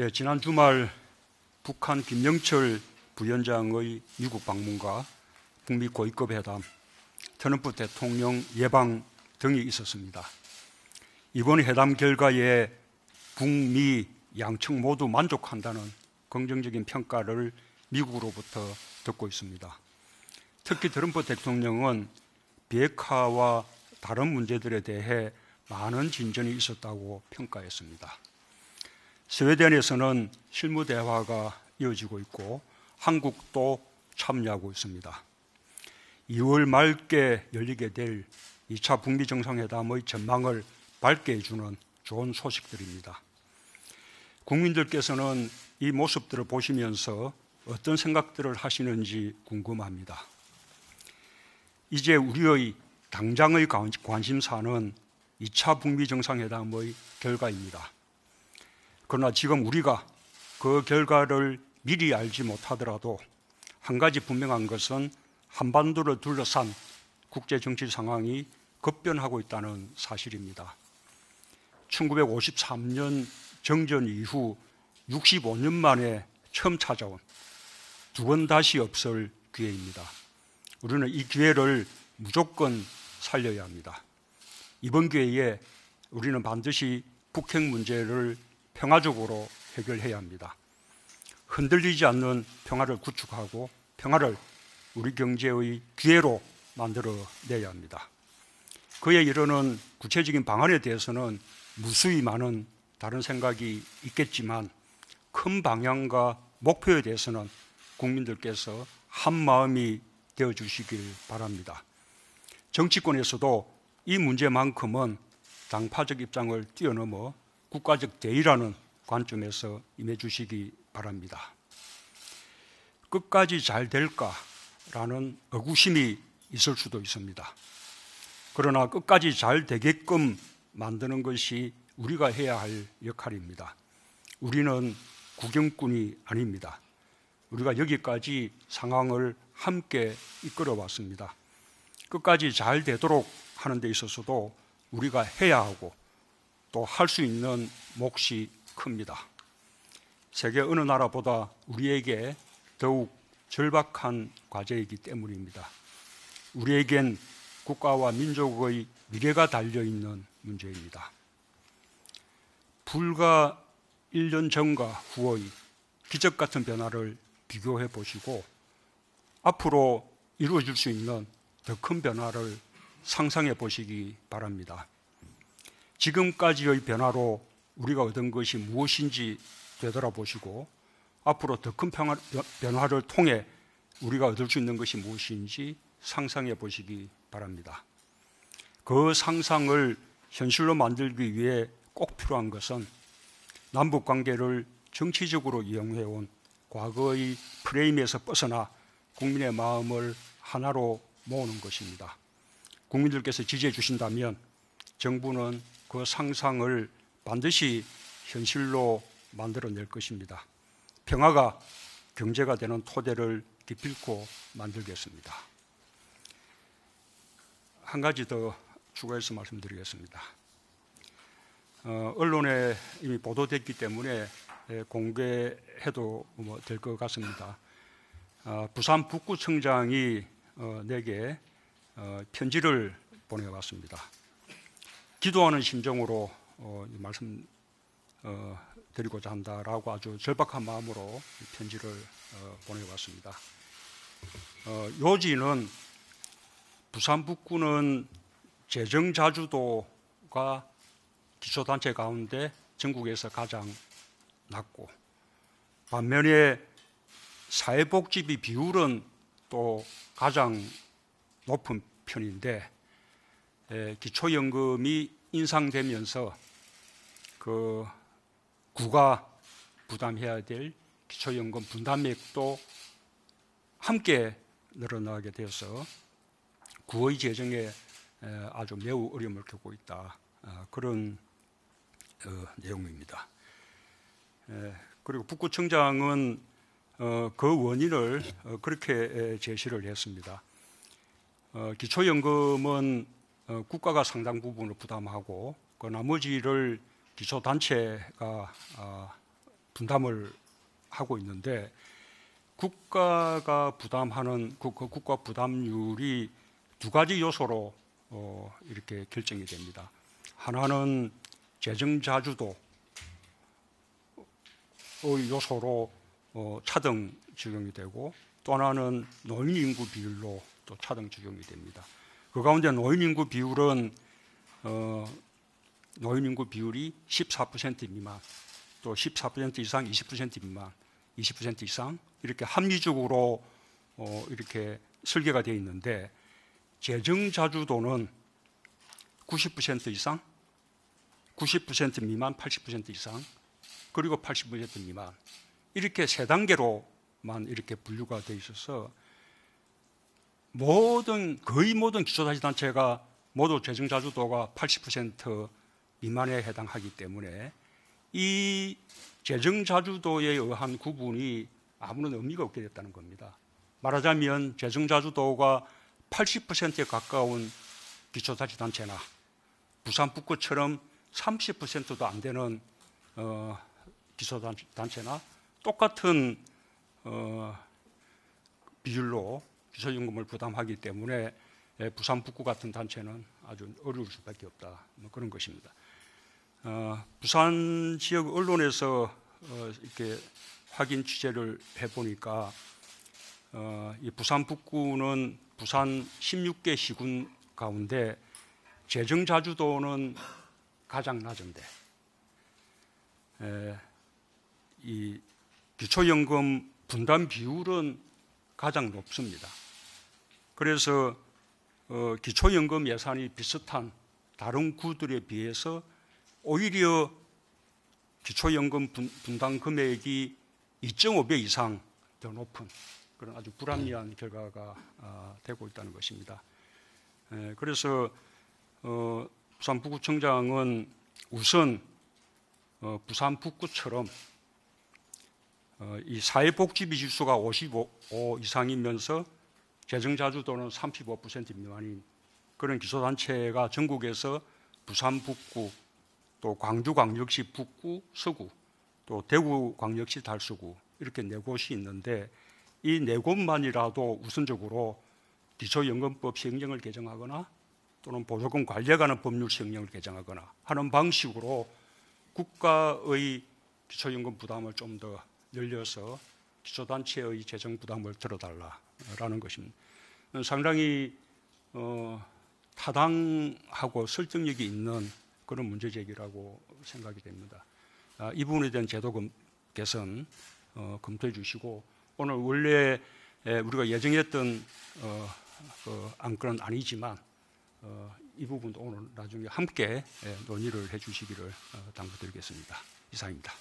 예, 지난 주말 북한 김영철 부위원장의 미국 방문과 북미 고위급 회담, 트럼프 대통령 예방 등이 있었습니다. 이번 회담 결과에 북미 양측 모두 만족한다는 긍정적인 평가를 미국으로부터 듣고 있습니다. 특히 트럼프 대통령은 비핵화와 다른 문제들에 대해 많은 진전이 있었다고 평가했습니다. 스웨덴에서는 실무 대화가 이어지고 있고 한국도 참여하고 있습니다. 2월 말께 열리게 될 2차 북미 정상회담의 전망을 밝게 해주는 좋은 소식들입니다. 국민들께서는 이 모습들을 보시면서 어떤 생각들을 하시는지 궁금합니다. 이제 우리의 당장의 관심사는 2차 북미 정상회담의 결과입니다. 그러나 지금 우리가 그 결과를 미리 알지 못하더라도 한 가지 분명한 것은 한반도를 둘러싼 국제정치 상황이 급변하고 있다는 사실입니다. 1953년 정전 이후 65년 만에 처음 찾아온 두 번 다시 없을 기회입니다. 우리는 이 기회를 무조건 살려야 합니다. 이번 기회에 우리는 반드시 북핵 문제를 평화적으로 해결해야 합니다. 흔들리지 않는 평화를 구축하고 평화를 우리 경제의 기회로 만들어내야 합니다. 그에 이르는 구체적인 방안에 대해서는 무수히 많은 다른 생각이 있겠지만 큰 방향과 목표에 대해서는 국민들께서 한마음이 되어주시길 바랍니다. 정치권에서도 이 문제만큼은 당파적 입장을 뛰어넘어 국가적 대의라는 관점에서 임해주시기 바랍니다. 끝까지 잘 될까라는 의구심이 있을 수도 있습니다. 그러나 끝까지 잘 되게끔 만드는 것이 우리가 해야 할 역할입니다. 우리는 구경꾼이 아닙니다. 우리가 여기까지 상황을 함께 이끌어 왔습니다. 끝까지 잘 되도록 하는 데 있어서도 우리가 해야 하고 또 할 수 있는 몫이 큽니다. 세계 어느 나라보다 우리에게 더욱 절박한 과제이기 때문입니다. 우리에겐 국가와 민족의 미래가 달려있는 문제입니다. 불과 1년 전과 후의 기적 같은 변화를 비교해 보시고 앞으로 이루어질 수 있는 더 큰 변화를 상상해 보시기 바랍니다. 지금까지의 변화로 우리가 얻은 것이 무엇인지 되돌아보시고 앞으로 더 큰 변화를 통해 우리가 얻을 수 있는 것이 무엇인지 상상해 보시기 바랍니다. 그 상상을 현실로 만들기 위해 꼭 필요한 것은 남북관계를 정치적으로 이용해온 과거의 프레임에서 벗어나 국민의 마음을 하나로 모으는 것입니다. 국민들께서 지지해 주신다면 정부는 그 상상을 반드시 현실로 만들어낼 것입니다. 평화가 경제가 되는 토대를 기필코 만들겠습니다. 한 가지 더 추가해서 말씀드리겠습니다. 언론에 이미 보도됐기 때문에 공개해도 될 것 같습니다. 부산 북구청장이 내게 편지를 보내왔습니다. 기도하는 심정으로 말씀드리고자 한다라고 아주 절박한 마음으로 편지를 보내왔습니다. 요지는 부산 북구는 재정 자주도가 기초단체 가운데 전국에서 가장 낮고 반면에 사회복지비 비율은 또 가장 높은 편인데 기초연금이 인상되면서 그 구가 부담해야 될 기초연금 분담액도 함께 늘어나게 되어서 구의 재정에 아주 매우 어려움을 겪고 있다. 그런 내용입니다. 그리고 북구청장은 그 원인을 그렇게 제시를 했습니다. 기초연금은 국가가 상당 부분을 부담하고 그 나머지를 기초단체가 분담을 하고 있는데 국가가 부담하는 국가 부담률이 두 가지 요소로 이렇게 결정이 됩니다. 하나는 재정 자주도의 요소로 차등 적용이 되고 또 하나는 노인 인구 비율로 또 차등 적용이 됩니다. 그 가운데 노인 인구 비율은 노인 인구 비율이 14% 미만, 또 14% 이상, 20% 미만, 20% 이상 이렇게 합리적으로 이렇게 설계가 되어 있는데 재정 자주도는 90% 이상, 90% 미만, 80% 이상, 그리고 80% 미만 이렇게 세 단계로만 이렇게 분류가 되어 있어서 거의 모든 기초자치단체가 모두 재정 자주도가 80% 미만에 해당하기 때문에 이 재정 자주도에 의한 구분이 아무런 의미가 없게 됐다는 겁니다. 말하자면 재정 자주도가 80%에 가까운 기초자치단체나 부산 북구처럼 30%도 안 되는 기초단체나 똑같은 비율로 기초연금을 부담하기 때문에 부산 북구 같은 단체는 아주 어려울 수밖에 없다. 그런 것입니다. 부산 지역 언론에서 이렇게 확인 취재를 해보니까 이 부산 북구는 부산 16개 시군 가운데 재정 자주도는 가장 낮은데 이 기초연금 분담 비율은 가장 높습니다. 그래서 기초연금 예산이 비슷한 다른 구들에 비해서 오히려 기초연금 분담 금액이 2.5배 이상 더 높은 그런 아주 불합리한 결과가 되고 있다는 것입니다. 그래서 부산 북구청장은 우선 부산 북구처럼 이 사회복지비 지수가 55 이상이면서 재정자주도는 35% 미만인 그런 기초단체가 전국에서 부산 북구, 또 광주광역시 북구, 서구, 또 대구광역시 달서구 이렇게 네 곳이 있는데 이 네 곳만이라도 우선적으로 기초연금법 시행령을 개정하거나 또는 보조금 관리에 관한 법률 시행령을 개정하거나 하는 방식으로 국가의 기초연금 부담을 좀 더 늘려서 기초단체의 재정 부담을 들어달라라는 것입니다. 상당히 타당하고 설득력이 있는 그런 문제 제기라고 생각이 됩니다. 이 부분에 대한 제도 개선 검토해 주시고 오늘 원래 우리가 예정했던 안건은 아니지만 이 부분도 오늘 나중에 함께 논의를 해 주시기를 당부드리겠습니다. 이상입니다.